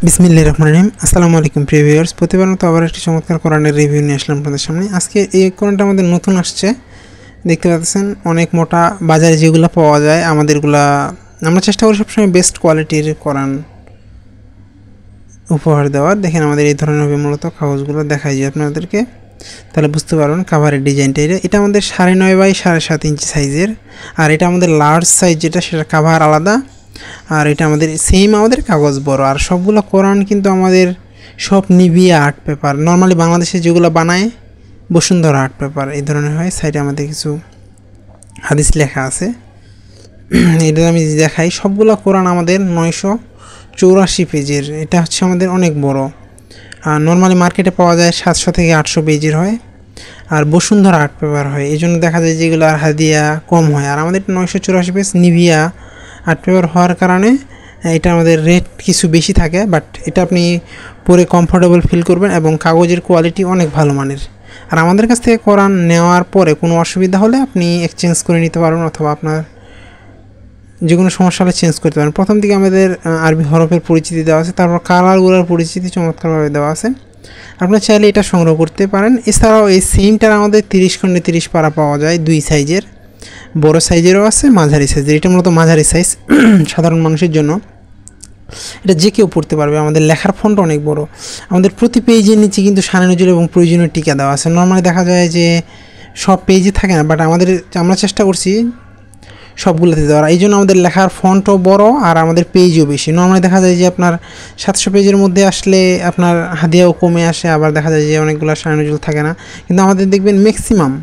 বিসমিল্লাহির রহমানির রহিম। আসসালামু আলাইকুম প্রিয় ভিউয়ার্স, প্রতিবার মতো আবার একটি চমৎকার কোরআনের রিভিউ নিয়ে আসলাম আপনাদের সামনে। আজকে এই কোরআনটা আমাদের নতুন আসছে, দেখতে পাচ্ছেন অনেক মোটা। বাজারে যেগুলো পাওয়া যায় আমাদেরগুলা আমরা চেষ্টা করি সবসময় বেস্ট কোয়ালিটির কোরআন উপহার দেওয়ার। দেখেন আমাদের এই ধরনের হবে মূলত কাগজগুলো দেখাই যায় আপনাদেরকে, তাহলে বুঝতে পারবেন কাভারের ডিজাইনটা। এটা আমাদের 9.5 বাই 7.5 ইঞ্চি সাইজের, আর এটা আমাদের লার্জ সাইজ যেটা সেটা কাভার আলাদা, আর এটা আমাদের সেম আমাদের কাগজ বড়। আর সবগুলো কোরআন কিন্তু আমাদের সব নিভিয়া আর্ট পেপার, নর্মালি বাংলাদেশে যেগুলো বানায় বসুন্ধরা আর্ট পেপার এই ধরনের হয়। সাইডে আমাদের কিছু হাদিস লেখা আছে, এটা আমি দেখাই। সবগুলো কোরআন আমাদের 984 পেজের, এটা হচ্ছে আমাদের অনেক বড়। আর নর্মালি মার্কেটে পাওয়া যায় 700 থেকে 800 পেজের হয়, আর বসুন্ধরা আর্ট পেপার হয়, এই জন্য দেখা যায় যেগুলো আর হাদিয়া কম হয়। আর আমাদের 984 পেজ নিভিয়া আর্ট পেপার হওয়ার কারণে এটা আমাদের রেট কিছু বেশি থাকে, বাট এটা আপনি পরে কমফোর্টেবল ফিল করবেন এবং কাগজের কোয়ালিটি অনেক ভালো মানের। আর আমাদের কাছ থেকে কোরআন নেওয়ার পরে কোনো অসুবিধা হলে আপনি এক্সচেঞ্জ করে নিতে পারবেন, অথবা আপনার যে কোনো সমস্যা হলে চেঞ্জ করতে পারেন। প্রথম দিকে আমাদের আরবি হরফের পরিচিতি দেওয়া আছে, তারপর কালারগুলোর পরিচিতি চমৎকারভাবে দেওয়া আছে। আপনারা চাইলে এটা সংগ্রহ করতে পারেন। এছাড়াও এই সেমটার আমাদের 30 খণ্ডে 30 পারা পাওয়া যায়, 2 সাইজের, বড় সাইজেরও আছে, মাঝারি সাইজের। এটা মূলত মাঝারি সাইজ, সাধারণ মানুষের জন্য। এটা যে কেউ পড়তে পারবে। আমাদের লেখার ফন্ট অনেক বড়। আমাদের প্রতি পেজের নিচে কিন্তু শানে নজরুল এবং প্রয়োজনীয় টিকা দেওয়া আছে। নর্মালি দেখা যায় যে সব পেজে থাকে না, বাট আমরা চেষ্টা করছি সবগুলোতে দেওয়ার। এই জন্য আমাদের লেখার ফন্টও বড় আর আমাদের পেজও বেশি। নর্মালি দেখা যায় যে আপনার 700 পেজের মধ্যে আসলে আপনার হাদিয়াও কমে আসে, আবার দেখা যায় যে অনেকগুলো শানে নজরুল থাকে না। কিন্তু আমাদের দেখবেন ম্যাক্সিমাম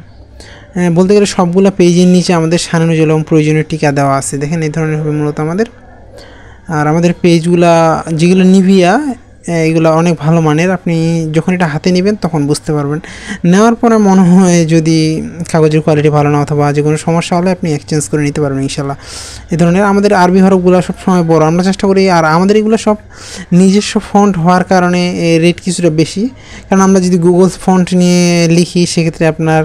বলতে গেলে সবগুলো পেজের নিচে আমাদের শানে নজরুল এবং প্রয়োজনীয় টিকা দেওয়া আছে। দেখেন এই ধরনের হবে মূলত আমাদের। আর আমাদের পেজগুলা যেগুলো নিভিয়া, এগুলো অনেক ভালো মানের। আপনি যখন এটা হাতে নেবেন তখন বুঝতে পারবেন। নেওয়ার পরে মনে হয় যদি কাগজের কোয়ালিটি ভালো না অথবা যে কোনো সমস্যা হলে আপনি এক্সচেঞ্জ করে নিতে পারবেন ইনশাল্লাহ। এই ধরনের আমাদের আরবি হরফগুলো সবসময় বড় আমরা চেষ্টা করি, আর আমাদের এগুলো সব নিজস্ব ফন্ট হওয়ার কারণে রেট কিছুটা বেশি। কারণ আমরা যদি গুগল ফন্ট নিয়ে লিখি সেক্ষেত্রে আপনার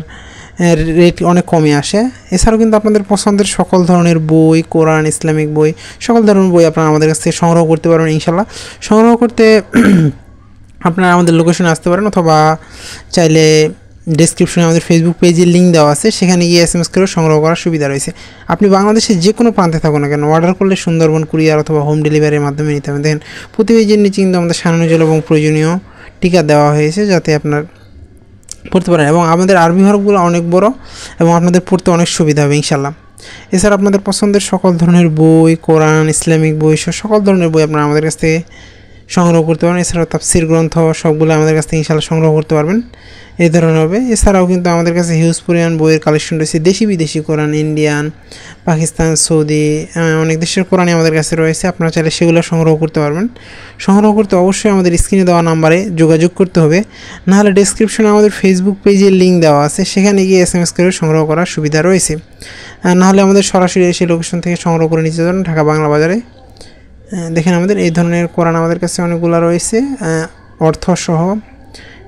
রেট অনেক কমে আসে। এছাড়াও কিন্তু আপনাদের পছন্দের সকল ধরনের বই, কোরআন, ইসলামিক বই, সকল ধরনের বই আপনারা আমাদের কাছ থেকে সংগ্রহ করতে পারবেন ইনশাল্লাহ। সংগ্রহ করতে আপনারা আমাদের লোকেশনে আসতে পারেন, অথবা চাইলে ডেসক্রিপশনে আমাদের ফেসবুক পেজের লিঙ্ক দেওয়া আছে, সেখানে গিয়ে SMS করে সংগ্রহ করার সুবিধা রয়েছে। আপনি বাংলাদেশের যে কোনো প্রান্তে থাকুন না কেন, অর্ডার করলে সুন্দরবন কুরিয়ার অথবা হোম ডেলিভারির মাধ্যমে নিতে হবে। দেখেন প্রতি পেজের নিচে কিন্তু আমাদের শানে নজরুল এবং প্রয়োজনীয় টিকা দেওয়া হয়েছে যাতে আপনার পড়তে পারেন। এবং আমাদের আরবি হরফগুলো অনেক বড় এবং আপনাদের পড়তে অনেক সুবিধা হবে ইনশাল্লাহ। এছাড়া আপনাদের পছন্দের সকল ধরনের বই, কোরআন, ইসলামিক বই, সকল ধরনের বই আপনারা আমাদের কাছ থেকে সংগ্রহ করতে পারেন। এছাড়াও তাফসির গ্রন্থ সবগুলো আমাদের কাছ থেকে ইনশাল্লাহ সংগ্রহ করতে পারবেন, এই ধরনের হবে। এছাড়াও কিন্তু আমাদের কাছে হিউজ পরিমাণ বইয়ের কালেকশন রয়েছে, দেশি বিদেশি কোরআন, ইন্ডিয়ান, পাকিস্তান, সৌদি, অনেক দেশের কোরআনই আমাদের কাছে রয়েছে। আপনারা চাইলে সেগুলো সংগ্রহ করতে পারবেন। সংগ্রহ করতে অবশ্যই আমাদের স্ক্রিনে দেওয়া নাম্বারে যোগাযোগ করতে হবে, নাহলে ডেসক্রিপশনে আমাদের ফেসবুক পেজের লিঙ্ক দেওয়া আছে, সেখানে গিয়ে SMS করে সংগ্রহ করার সুবিধা রয়েছে। নাহলে আমাদের সরাসরি এসে লোকেশন থেকে সংগ্রহ করে নিতে পারেন ঢাকা বাংলা বাজারে। দেখেন আমাদের এই ধরনের কোরআন আমাদের কাছে অনেকগুলো রয়েছে অর্থসহ।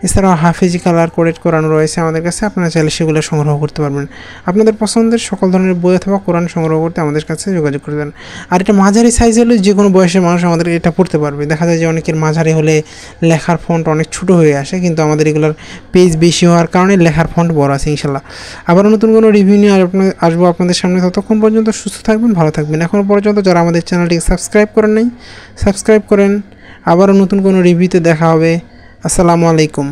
এছাড়াও হাফেজি কালার কোডেড কোরআন রয়েছে আমাদের কাছে, আপনারা চাইলে সেগুলো সংগ্রহ করতে পারবেন। আপনাদের পছন্দের সকল ধরনের বই অথবা কোরআন সংগ্রহ করতে আমাদের কাছে যোগাযোগ করে দেন। আর এটা মাঝারি সাইজ হলে যে কোনো বয়সের মানুষ আমাদের এটা পড়তে পারবে। দেখা যায় যে অনেকের মাঝারি হলে লেখার ফন্ট অনেক ছোটো হয়ে আসে, কিন্তু আমাদের এগুলোর পেজ বেশি হওয়ার কারণে লেখার ফন্ট বড় আছে ইনশাল্লাহ। আবার নতুন কোনো রিভিউ নিয়ে আসবো আপনাদের সামনে। ততক্ষণ পর্যন্ত সুস্থ থাকবেন, ভালো থাকবেন। এখনও পর্যন্ত যারা আমাদের চ্যানেলটিকে সাবস্ক্রাইব করেন নাই, সাবস্ক্রাইব করেন। আবারও নতুন কোনো রিভিউতে দেখা হবে। আসসালামু আলাইকুম।